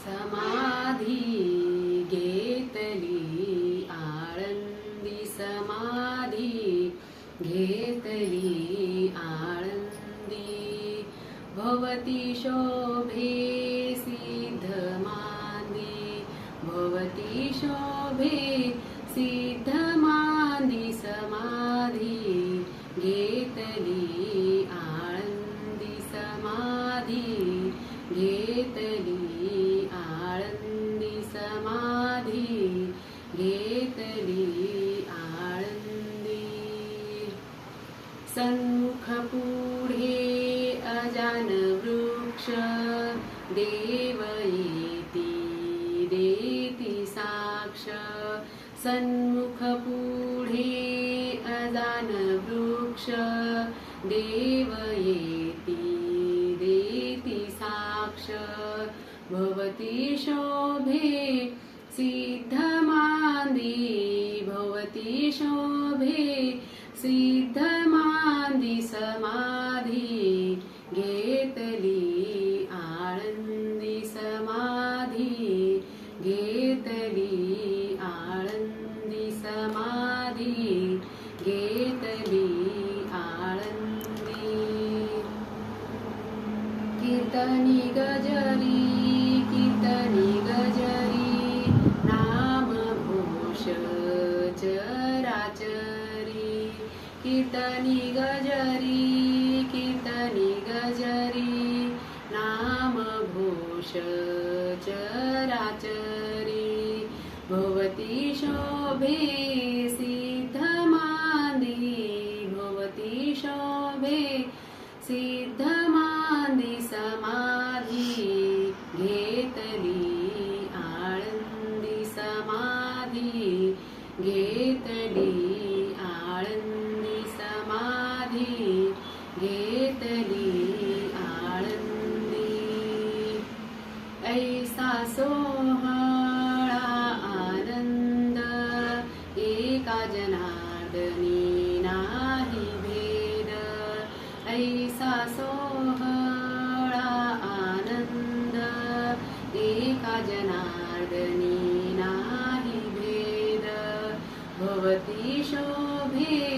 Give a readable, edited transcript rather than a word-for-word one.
समाधी घेतली आळंदी समाधी घेतली आळंदी भवती शोभे सिद्ध मांदी भवती शोभे सिद्ध मांदी समाधी घेतली आळंदी समाधी घेतली आळंदी समाधी घेतली आळंदी सन्मुख पुढे अजान वृक्ष देव येती देती साक्ष सन्मुख पुढे अजान वृक्ष देव येती देती साक्ष भवती शोभे सिद्ध मांदी भवती शोभे सिद्ध मांदी समाधी घेतली आळंदी समाधी घेतली आळंदी समाधी घेतली आळंदी कीर्तनी गजरी नामघोष चराचरी कीर्तनी गजरी नामघोष चराचरी भवती शोभे सिद्ध मांदी भवती शोभे सिद्ध मांदी समाधी घेतली आळंदी समाधी घेतली आळंदी समाधी घेतली आळंदी ऐसा सोहळा आनंद एका जनार्दनी नाही भेद ऐसा सोहळा आनंद एका जनार्दनी नाही भेद भवती शोभे